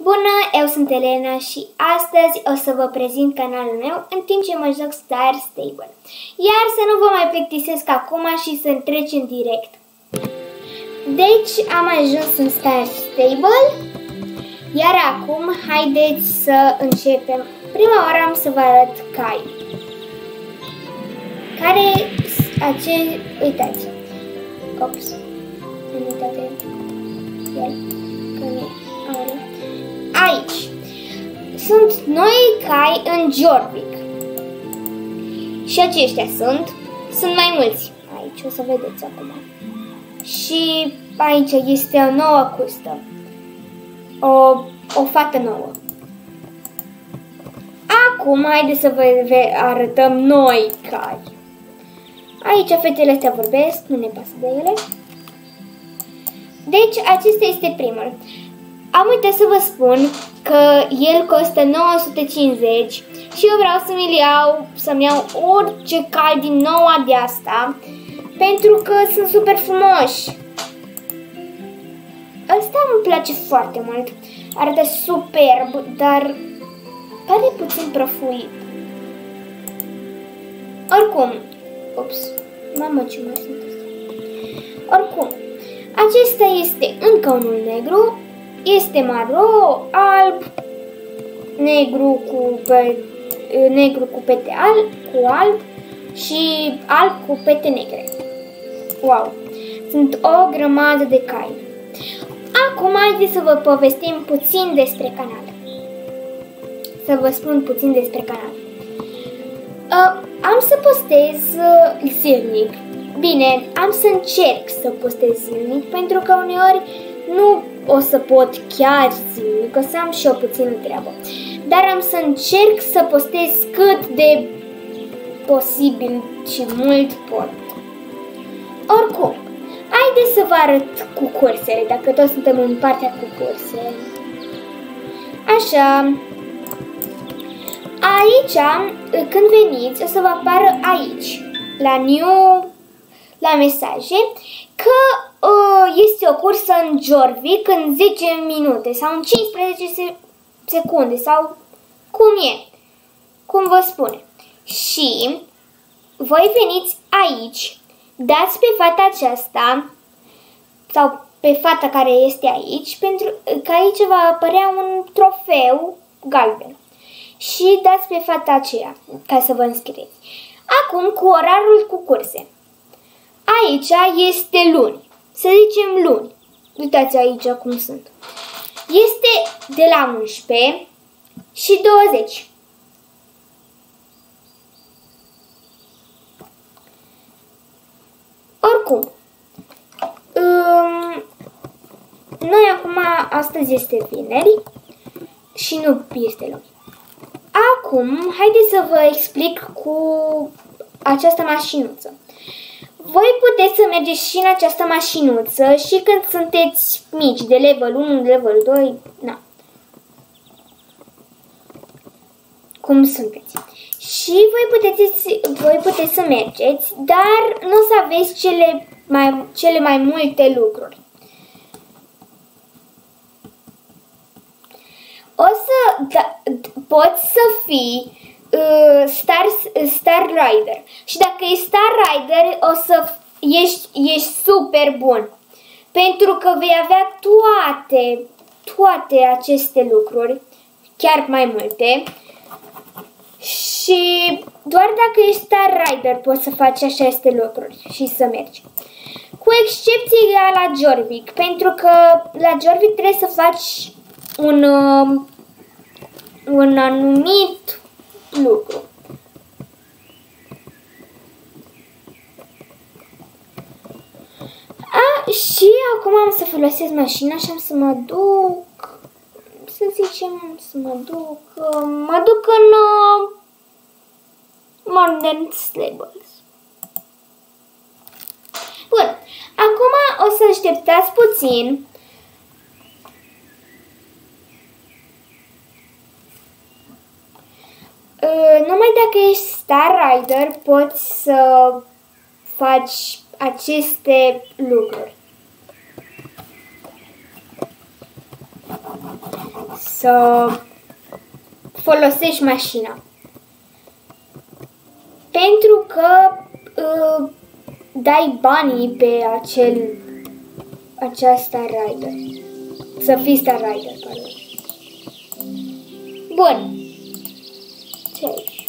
Bună, eu sunt Elena și astăzi o să vă prezint canalul meu în timp ce mă joc Star Stable. Iar să nu vă mai plictisesc acum și să trecem direct. Deci am ajuns în Star Stable, iar acum haideți să începem. Prima oară am să vă arăt cai. Care uitați. Ops. Am uitat de el. Aici sunt noi cai în Jorvik. Și aceștia sunt mai mulți. Aici o să vedeți acum. Și aici este o nouă custă. O fată nouă. Acum haideți să vă arătăm noi cai. Aici fetele astea vorbesc, nu ne pasă de ele. Deci acesta este primul. Am uitat să vă spun că el costă 950 și eu vreau să-mi iau orice cal din noua de asta, pentru că sunt super frumoși. Ăsta îmi place foarte mult, arată superb, dar pare puțin prăfuit. Oricum, ups, mamă ce mai sunt astea. Oricum, acesta este încă unul negru. Este maro, alb, negru cu pete alb și alb cu pete negre. Wow! Sunt o grămadă de cai. Acum haideți să vă povestim puțin despre canal. Să vă spun puțin despre canal. Am să postez zilnic. Bine, am să încerc să postez zilnic, pentru că uneori nu o să pot chiar zilnic, o să am și eu puțină treabă. Dar am să încerc să postez cât de posibil și mult pot. Oricum, haideți să vă arăt cu cursele, dacă toți suntem în partea cu curse. Așa. Aici, când veniți, o să vă apară aici, la mesaje, că este o cursă în Jorvik în 10 minute sau în 15 secunde sau cum vă spune. Și voi veniți aici, dați pe fata aceasta sau pe fata care este aici, pentru că aici va apărea un trofeu galben. Și dați pe fata aceea ca să vă înscrieți. Acum cu orarul cu curse. Aici este luni. Să zicem luni. Uitați aici cum sunt. Este de la 11 și 20. Oricum. Noi acum, astăzi este vineri și nu este luni. Acum, haideți să vă explic cu această mașinuță. Voi puteți să mergeți și în această mașinuță și când sunteți mici, de level 1, level 2, na. Cum sunteți. Și voi puteți să mergeți, dar nu o să aveți cele mai multe lucruri. Poți să fii Star Rider. Și dacă e Star Rider, o să ești super bun. Pentru că vei avea toate aceste lucruri, chiar mai multe. Și doar dacă ești Star Rider poți să faci aceste lucruri și să mergi. Cu excepție la Jorvik, pentru că la Jorvik trebuie să faci un anumit lucru. Și acum am să folosesc mașina și am să mă duc, să zicem, mă duc în Modern Stables. Bun, acum o să așteptați puțin. Numai dacă ești Star Rider poți să faci aceste lucruri. să folosești mașina. Pentru că dai banii pe acea Star Rider. Să fii Star Rider, pardon. Bun. Ce aici?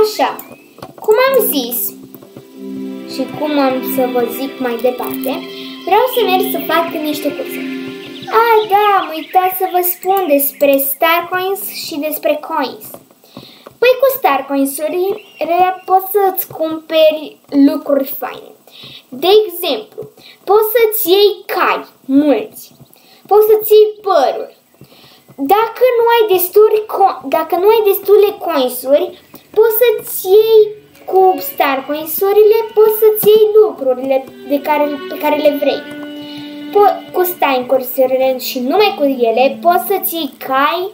Așa. Cum am zis și cum am să vă zic mai departe, vreau să merg să fac niște curse. Da, am uitat să vă spun despre Star Coins și despre Coins. Păi cu Star Coins-urile poți să-ți cumperi lucruri faine. De exemplu, poți să-ți iei cai mulți, poți să-ți iei păruri. Dacă nu ai destule coins-uri, poți să-ți iei cu Star Coins-urile, poți să-ți iei lucrurile pe care le vrei. Cu Star Coins-urile și numai cu ele, poți să-ți iei cai,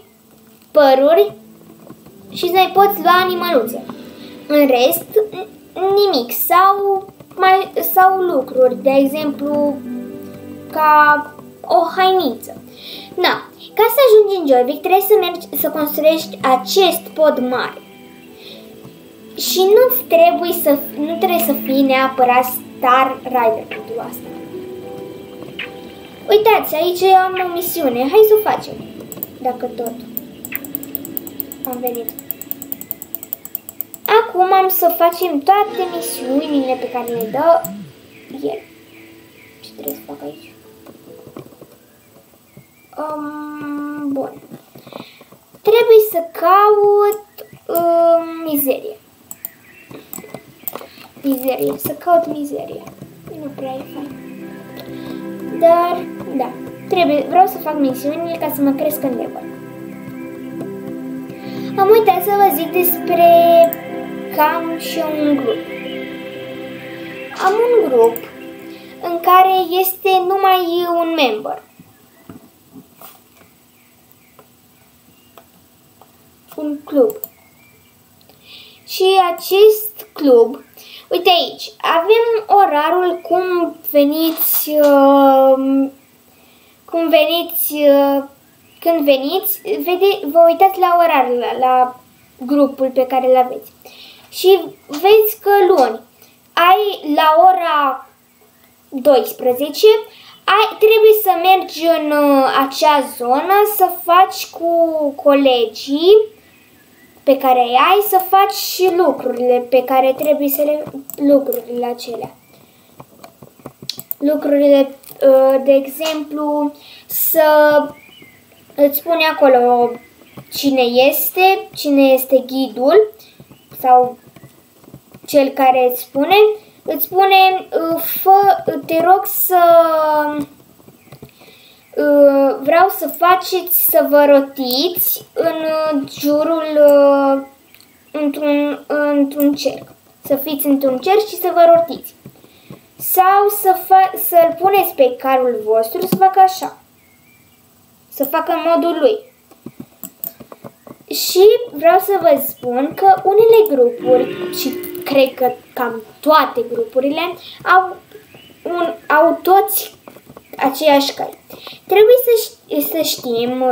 păruri și să-i poți lua animăluțe. În rest, nimic. Sau lucruri, de exemplu, ca o hainiță. Ca să ajungi în Jorvik, trebuie să mergi să construiești acest pod mare. Și nu trebuie să fii neapărat Star Rider pentru asta. Uitați, aici am o misiune. Hai să o facem. Dacă tot am venit. Acum am să facem toate misiunile pe care le dă el. Ce trebuie să fac aici? Bun. Trebuie să caut mizerie. Să caut mizerie. Nu prea e fain. Dar, da. Vreau să fac misiunile ca să mă cresc în level. Am uitat să vă zic despre că am și un grup. Am un grup în care este numai un member. Un club. Și acest club, uite aici, avem orarul când veniți, vă uitați la orarul, la grupul pe care îl aveți. Și vezi că luni, la ora 12, trebuie să mergi în acea zonă să faci cu colegii pe care ai, să faci și lucrurile pe care trebuie să lucrurile acelea. Lucrurile, de exemplu, să îți spune acolo cine este ghidul sau cel care îți spune, te rog să vreau să faceți să vă rotiți în jurul într-un cerc. Să fiți într-un cerc și să vă rotiți. Sau să-l puneți pe carul vostru să facă așa. Să facă în modul lui. Și vreau să vă spun că unele grupuri, și cred că cam toate grupurile, au toți aceeași cai. Trebuie să știm,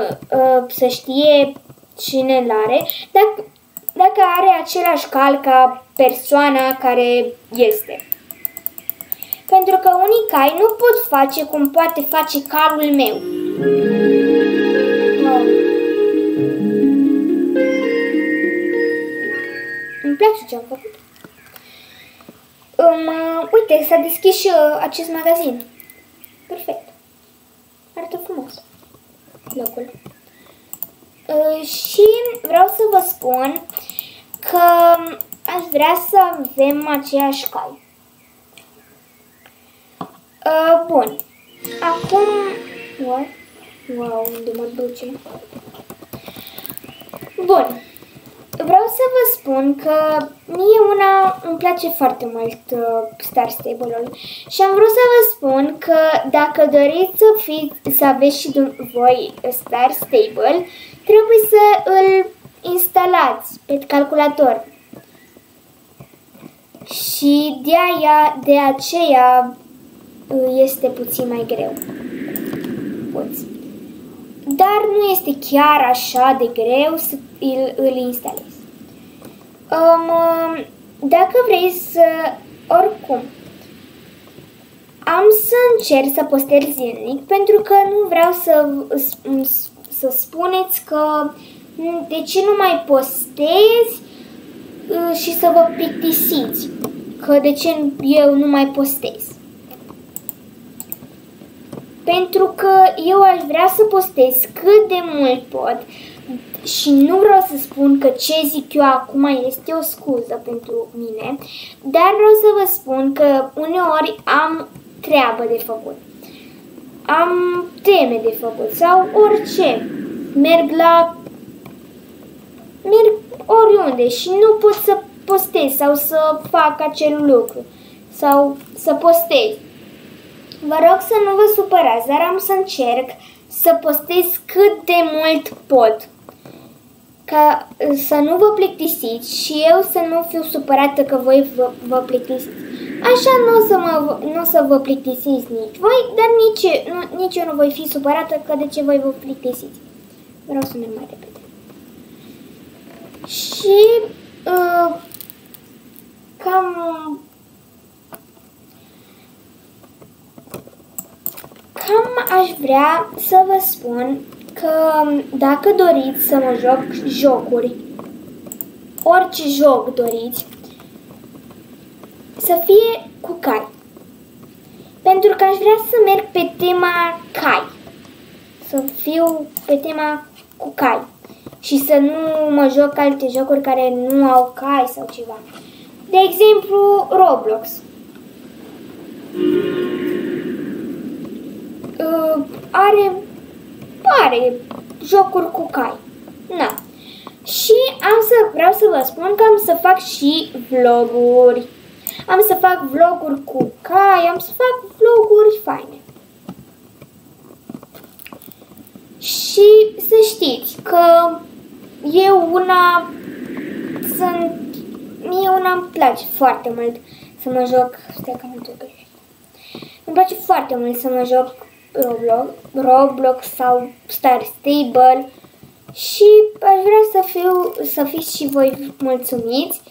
să știe cine l-are, dacă are același cal ca persoana care este. Pentru că unii cai nu pot face cum poate face calul meu. Îmi place ce am făcut. Uite, s-a deschis și acest magazin. Perfect. Arată frumos locul. Și vreau să vă spun că aș vrea să avem aceeași cai. Bun. Acum... Wow, unde mă duce? Bun. Vreau să vă spun că mie îmi place foarte mult Star Stable-ul și am vrut să vă spun că dacă doriți să aveți și voi Star Stable, trebuie să îl instalați pe calculator. Și de aceea este puțin mai greu. dar nu este chiar așa de greu să îl instalezi. Dacă vrei să... Oricum, am să încerc să postez zilnic pentru că nu vreau să spuneți că de ce nu mai postezi și să vă plictisiți, că de ce eu nu mai postez. Pentru că eu aș vrea să postez cât de mult pot și nu vreau să spun că ce zic eu acum este o scuză pentru mine, dar vreau să vă spun că uneori am treabă de făcut, am teme de făcut sau orice, merg oriunde și nu pot să postez sau să fac acel lucru sau să postez. Vă rog să nu vă supărați, dar am să încerc să postez cât de mult pot, ca să nu vă plictisiți și eu să nu fiu supărată că voi vă plictisiți. Așa nu o să vă plictisiți nici voi, dar nici eu nu voi fi supărată că de ce voi vă plictisiți. Vreau să merg mai repede. Și cam aș vrea să vă spun că dacă doriți să mă joc jocuri, orice joc doriți, să fie cu cai. Pentru că aș vrea să merg pe tema cai. Să fiu pe tema cu cai. Și să nu mă joc alte jocuri care nu au cai sau ceva. De exemplu, Roblox. Are jocuri cu cai. Na. Și vreau să vă spun că am să fac și vloguri. Am să fac vloguri cu cai, am să fac vloguri faine. Și să știți că mie una îmi place foarte mult să mă joc. Stai că nu trebuie. Îmi place foarte mult să mă joc Roblox sau Star Stable și aș vrea să fiți și voi mulțumiți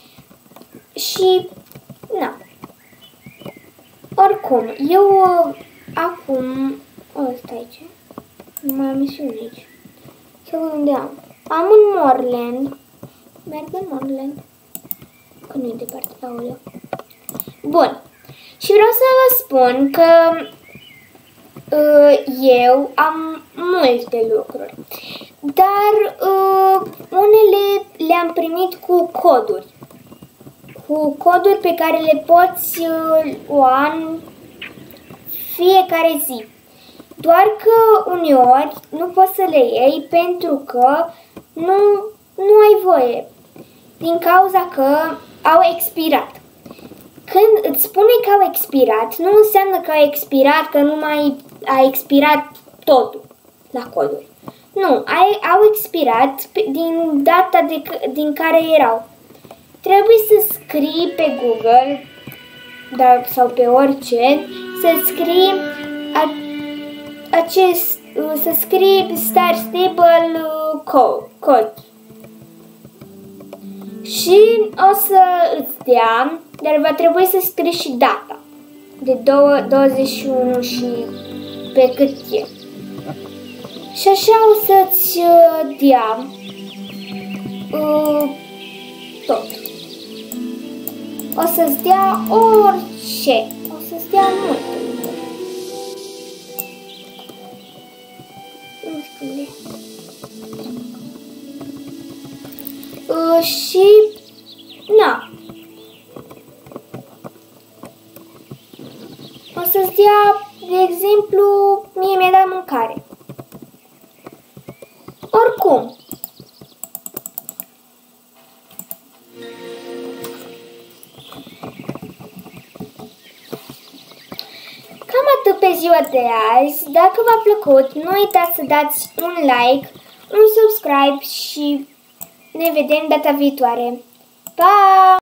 și na. Oricum, eu acum ăsta aici. Nu mai am misiune aici. Sau unde am? Am un Morland. Merg în Morland. Că nu e departe, aoleu. Bun. Și vreau să vă spun că eu am multe lucruri. Dar unele le-am primit cu coduri. Cu coduri pe care le poți lua în fiecare zi. Doar că uneori nu poți să le iei pentru că nu ai voie. Din cauza că au expirat. Când îți spune că au expirat, nu înseamnă că au expirat, că nu mai a expirat totul la coduri. Nu, au expirat din data din care erau. Trebuie să scrii pe Google sau pe orice, să scrii să scrii Star Stable code. Și o să îți dea, dar va trebui să scrii și data de 21 și pe cât e. Și așa o să-ți dea tot. O să-ți dea orice. O să-ți dea multe. Nu știu. Și na. O să-ți dea, de exemplu, mie mi-a dat mâncare. Oricum. Cam atât pe ziua de azi. Dacă v-a plăcut, nu uitați să dați un like, un subscribe și ne vedem data viitoare. Pa!